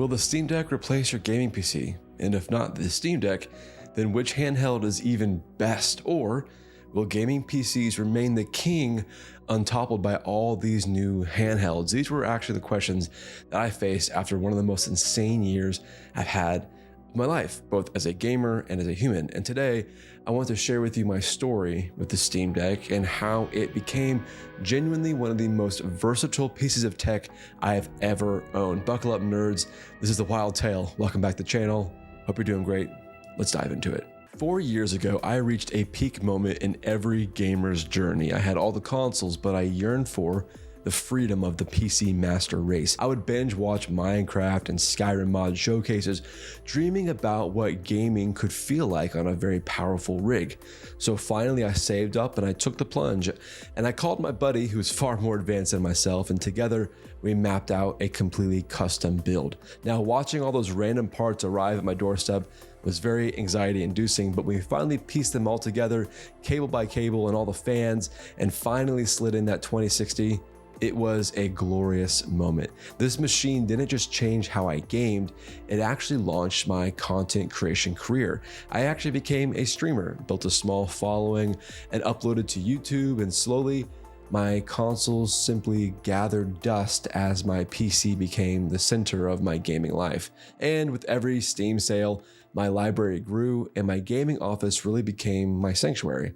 Will the Steam Deck replace your gaming PC? And if not the Steam Deck, then which handheld is even best? Or will gaming PCs remain the king untoppled by all these new handhelds? These were actually the questions that I faced after one of the most insane years I've had in my life, both as a gamer and as a human. And today, I want to share with you my story with the Steam Deck and how it became genuinely one of the most versatile pieces of tech I have ever owned. Buckle up, nerds. This is The Wild Tale. Welcome back to the channel. Hope you're doing great. Let's dive into it. 4 years ago, I reached a peak moment in every gamer's journey. I had all the consoles, but I yearned for the freedom of the PC master race. I would binge watch Minecraft and Skyrim mod showcases, dreaming about what gaming could feel like on a very powerful rig. So finally I saved up and I took the plunge, and I called my buddy who's far more advanced than myself, and together we mapped out a completely custom build. Now, watching all those random parts arrive at my doorstep was very anxiety inducing, but we finally pieced them all together, cable by cable, and all the fans, and finally slid in that 2060. It was a glorious moment. This machine didn't just change how I gamed, it actually launched my content creation career. I actually became a streamer, built a small following, and uploaded to YouTube, and slowly my consoles simply gathered dust as my PC became the center of my gaming life. And with every Steam sale, my library grew and my gaming office really became my sanctuary.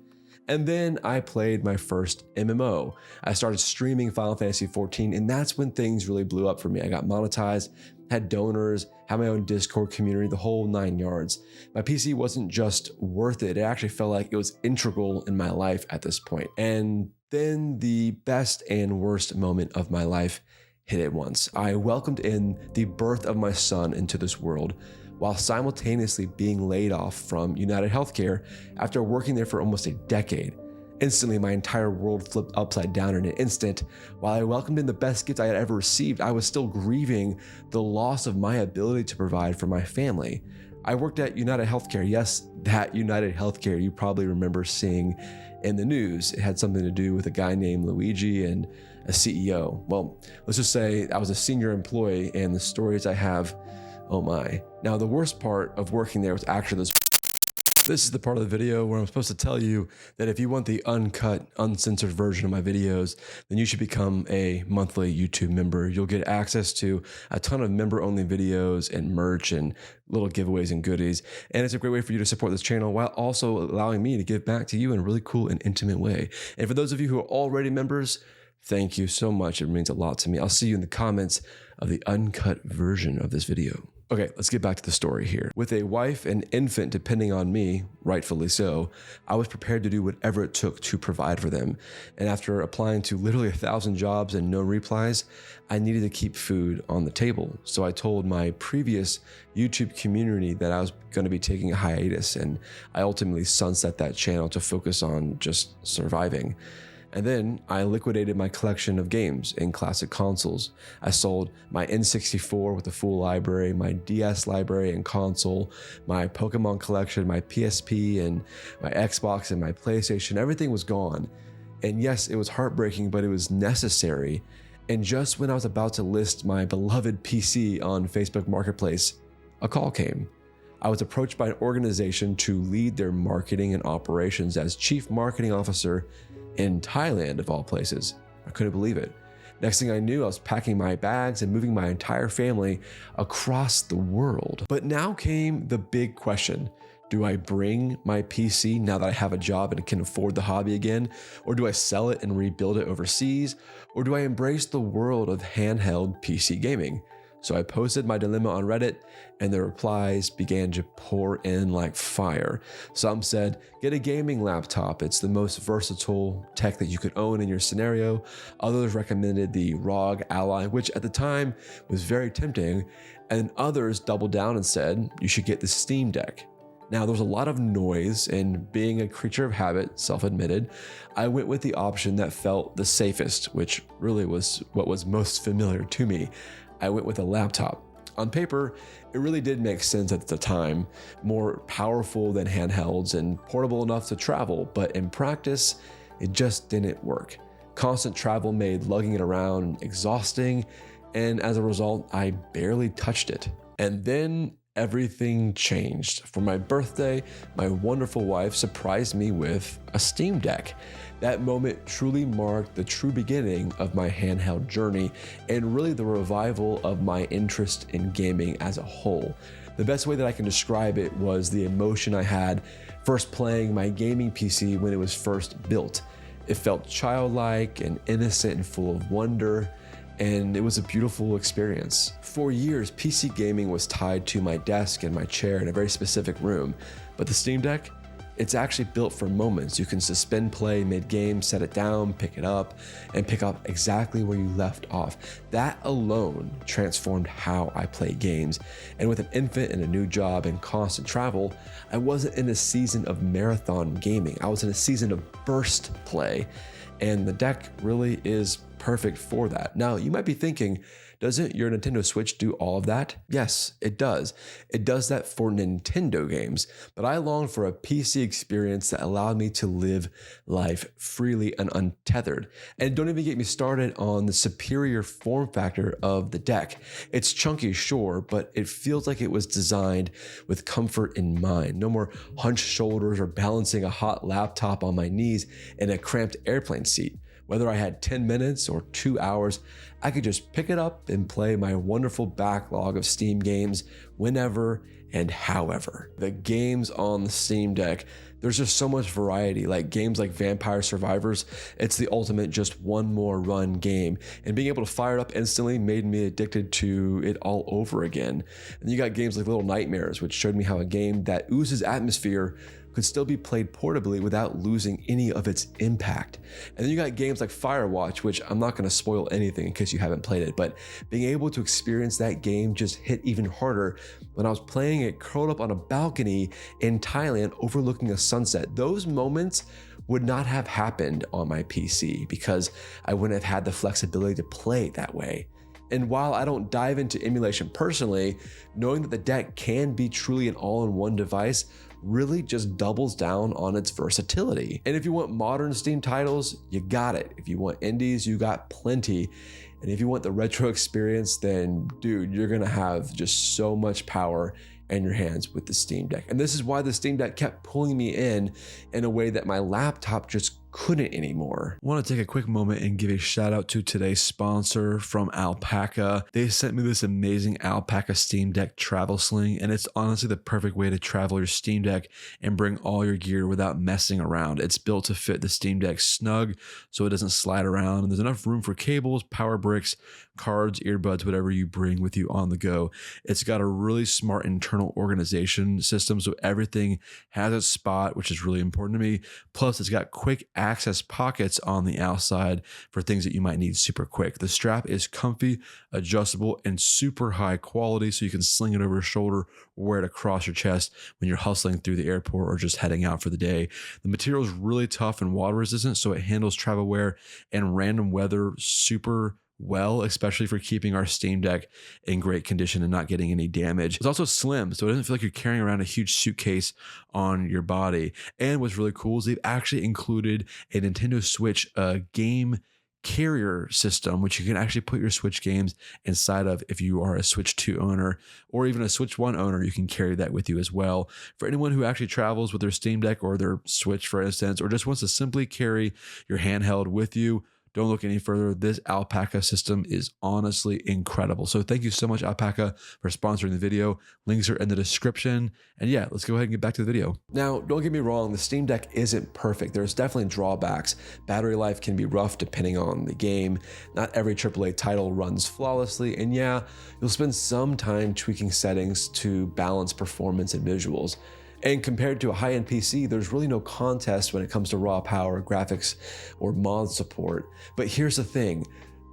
And then I played my first MMO. I started streaming Final Fantasy XIV, and that's when things really blew up for me. I got monetized, had donors, had my own Discord community, the whole 9 yards. My PC wasn't just worth it, it actually felt like it was integral in my life at this point. And then the best and worst moment of my life hit at once. I welcomed in the birth of my son into this world, while simultaneously being laid off from United Healthcare after working there for almost a decade. Instantly, my entire world flipped upside down in an instant. While I welcomed in the best gift I had ever received, I was still grieving the loss of my ability to provide for my family. I worked at United Healthcare. Yes, that United Healthcare you probably remember seeing in the news. It had something to do with a guy named Luigi and a CEO. Well, let's just say I was a senior employee, and the stories I have, oh my. Now, the worst part of working there was actually this. This is the part of the video where I'm supposed to tell you that if you want the uncut, uncensored version of my videos, then you should become a monthly YouTube member. You'll get access to a ton of member-only videos and merch and little giveaways and goodies. And it's a great way for you to support this channel while also allowing me to give back to you in a really cool and intimate way. And for those of you who are already members, thank you so much. It means a lot to me. I'll see you in the comments of the uncut version of this video. Okay, let's get back to the story here. With a wife and infant depending on me, rightfully so, I was prepared to do whatever it took to provide for them. And after applying to literally 1,000 jobs and no replies, I needed to keep food on the table. So I told my previous YouTube community that I was going to be taking a hiatus, and I ultimately sunset that channel to focus on just surviving. And then I liquidated my collection of games in classic consoles. I sold my N64 with a full library, my DS library and console, my Pokemon collection, my PSP and my Xbox and my PlayStation. Everything was gone. And yes, it was heartbreaking, but it was necessary. And just when I was about to list my beloved PC on Facebook Marketplace, a call came. I was approached by an organization to lead their marketing and operations as Chief Marketing Officer in Thailand, of all places. I couldn't believe it. Next thing I knew, I was packing my bags and moving my entire family across the world. But now came the big question. Do I bring my PC now that I have a job and can afford the hobby again? Or do I sell it and rebuild it overseas? Or do I embrace the world of handheld PC gaming? So I posted my dilemma on Reddit, and the replies began to pour in like fire. Some said, get a gaming laptop. It's the most versatile tech that you could own in your scenario. Others recommended the ROG Ally, which at the time was very tempting. And others doubled down and said, you should get the Steam Deck. Now, there was a lot of noise, and being a creature of habit, self-admitted, I went with the option that felt the safest, which really was what was most familiar to me. I went with a laptop. On paper, it really did make sense at the time, more powerful than handhelds and portable enough to travel, but in practice, it just didn't work. Constant travel made lugging it around exhausting, and as a result, I barely touched it. And then everything changed. For my birthday, my wonderful wife surprised me with a Steam Deck. That moment truly marked the true beginning of my handheld journey and really the revival of my interest in gaming as a whole. The best way that I can describe it was the emotion I had first playing my gaming PC when it was first built. It felt childlike and innocent and full of wonder, and it was a beautiful experience. For years, PC gaming was tied to my desk and my chair in a very specific room, but the Steam Deck, it's actually built for moments. You can suspend play mid-game, set it down, pick it up, and pick up exactly where you left off. That alone transformed how I play games. And with an infant and a new job and constant travel, I wasn't in a season of marathon gaming. I was in a season of burst play, and the deck really is perfect for that. Now, you might be thinking, doesn't your Nintendo Switch do all of that? Yes, it does. It does that for Nintendo games, but I long for a PC experience that allowed me to live life freely and untethered. And don't even get me started on the superior form factor of the deck. It's chunky, sure, but it feels like it was designed with comfort in mind. No more hunched shoulders or balancing a hot laptop on my knees in a cramped airplane seat. Whether I had 10 minutes or 2 hours, I could just pick it up and play my wonderful backlog of Steam games whenever and however. The games on the Steam Deck, there's just so much variety. Like games like Vampire Survivors, it's the ultimate just one more run game. And being able to fire it up instantly made me addicted to it all over again. And you got games like Little Nightmares, which showed me how a game that oozes atmosphere could still be played portably without losing any of its impact. And then you got games like Firewatch, which I'm not going to spoil anything in case you haven't played it, but being able to experience that game just hit even harder when I was playing it curled up on a balcony in Thailand overlooking a sunset. Those moments would not have happened on my PC because I wouldn't have had the flexibility to play it that way. And while I don't dive into emulation personally, knowing that the deck can be truly an all-in-one device really just doubles down on its versatility. And if you want modern Steam titles, you got it. If you want indies, you got plenty. And if you want the retro experience, then dude, you're gonna have just so much power in your hands with the Steam Deck. And this is why the Steam Deck kept pulling me in a way that my laptop just couldn't anymore. I want to take a quick moment and give a shout out to today's sponsor from Alpaca. They sent me this amazing Alpaca Steam Deck travel sling, and it's honestly the perfect way to travel your Steam Deck and bring all your gear without messing around. It's built to fit the Steam Deck snug so it doesn't slide around, and there's enough room for cables, power bricks, cards, earbuds, whatever you bring with you on the go. It's got a really smart internal organization system, so everything has its spot, which is really important to me. Plus, it's got quick access pockets on the outside for things that you might need super quick. The strap is comfy, adjustable, and super high quality, so you can sling it over your shoulder or wear it across your chest when you're hustling through the airport or just heading out for the day. The material is really tough and water resistant, so it handles travel wear and random weather super well, especially for keeping our Steam Deck in great condition and not getting any damage. It's also slim, so it doesn't feel like you're carrying around a huge suitcase on your body. And what's really cool is they've actually included a Nintendo Switch game carrier system, which you can actually put your Switch games inside of. If you are a Switch 2 owner or even a Switch 1 owner, you can carry that with you as well. For anyone who actually travels with their Steam Deck or their Switch, for instance, or just wants to simply carry your handheld with you, don't look any further. This Alpaca system is honestly incredible. So thank you so much, Alpaca, for sponsoring the video. Links are in the description. And yeah, let's go ahead and get back to the video. Now, don't get me wrong, the Steam Deck isn't perfect. There's definitely drawbacks. Battery life can be rough depending on the game. Not every AAA title runs flawlessly. And yeah, you'll spend some time tweaking settings to balance performance and visuals. And compared to a high-end PC, there's really no contest when it comes to raw power, graphics, or mod support. But here's the thing,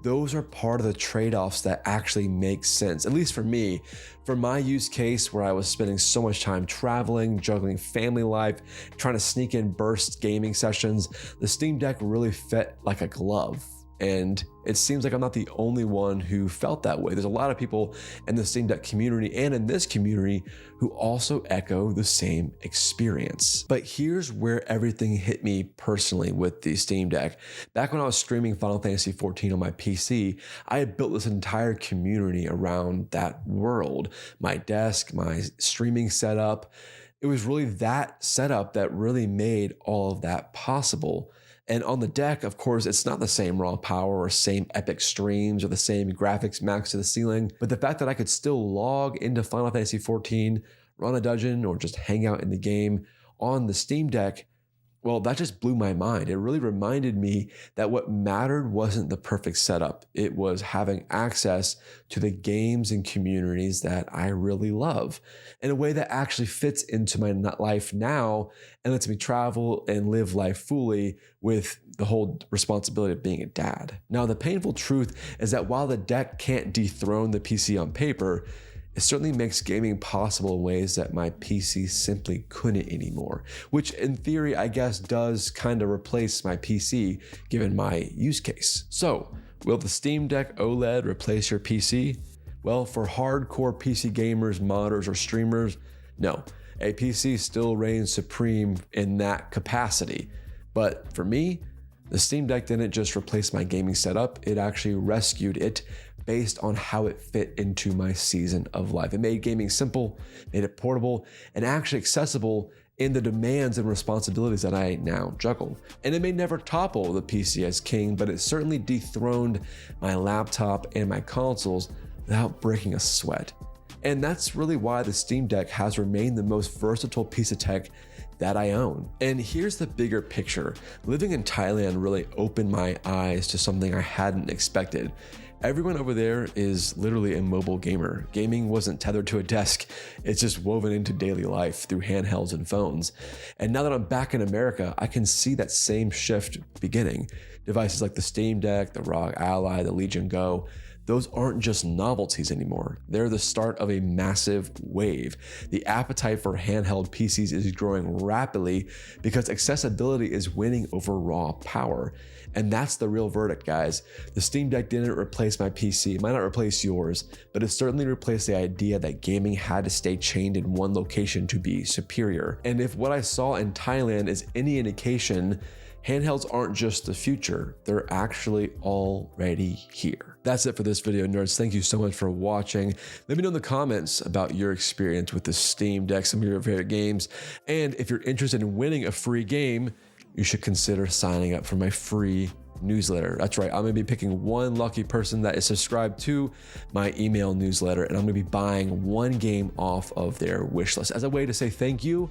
those are part of the trade-offs that actually make sense, at least for me. For my use case where I was spending so much time traveling, juggling family life, trying to sneak in burst gaming sessions, the Steam Deck really fit like a glove. And it seems like I'm not the only one who felt that way. There's a lot of people in the Steam Deck community and in this community who also echo the same experience. But here's where everything hit me personally with the Steam Deck. Back when I was streaming Final Fantasy XIV on my PC, I had built this entire community around that world. My desk, my streaming setup. It was really that setup that really made all of that possible. And on the deck, of course, it's not the same raw power or same epic streams or the same graphics maxed to the ceiling, but the fact that I could still log into Final Fantasy XIV, run a dungeon, or just hang out in the game on the Steam Deck, well, that just blew my mind. It really reminded me that what mattered wasn't the perfect setup. It was having access to the games and communities that I really love in a way that actually fits into my life now and lets me travel and live life fully with the whole responsibility of being a dad. Now, the painful truth is that while the deck can't dethrone the PC on paper, it certainly makes gaming possible in ways that my PC simply couldn't anymore, which in theory, I guess, does kind of replace my PC given my use case. So, will the Steam Deck OLED replace your PC? Well, for hardcore PC gamers, modders, or streamers, no. A PC still reigns supreme in that capacity. But for me, the Steam Deck didn't just replace my gaming setup, it actually rescued it based on how it fit into my season of life. It made gaming simple, made it portable, and actually accessible in the demands and responsibilities that I now juggle. And it may never topple the PC as king, but it certainly dethroned my laptop and my consoles without breaking a sweat. And that's really why the Steam Deck has remained the most versatile piece of tech that I own. And here's the bigger picture. Living in Thailand really opened my eyes to something I hadn't expected. Everyone over there is literally a mobile gamer. Gaming wasn't tethered to a desk. It's just woven into daily life through handhelds and phones. And now that I'm back in America, I can see that same shift beginning. Devices like the Steam Deck, the ROG Ally, the Legion Go, those aren't just novelties anymore. They're the start of a massive wave. The appetite for handheld PCs is growing rapidly because accessibility is winning over raw power. And that's the real verdict, guys. The Steam Deck didn't replace my PC. It might not replace yours, but it certainly replaced the idea that gaming had to stay chained in one location to be superior. And if what I saw in Thailand is any indication, handhelds aren't just the future, they're actually already here. That's it for this video, nerds. Thank you so much for watching. Let me know in the comments about your experience with the Steam Deck, some of your favorite games. And if you're interested in winning a free game, you should consider signing up for my free newsletter. That's right, I'm gonna be picking one lucky person that is subscribed to my email newsletter, and I'm gonna be buying one game off of their wish list as a way to say thank you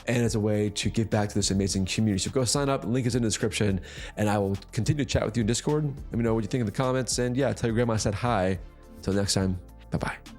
and as a way to give back to this amazing community. So go sign up, link is in the description, and I will continue to chat with you in Discord. Let me know what you think in the comments, and yeah, tell your grandma I said hi. Till next time, bye-bye.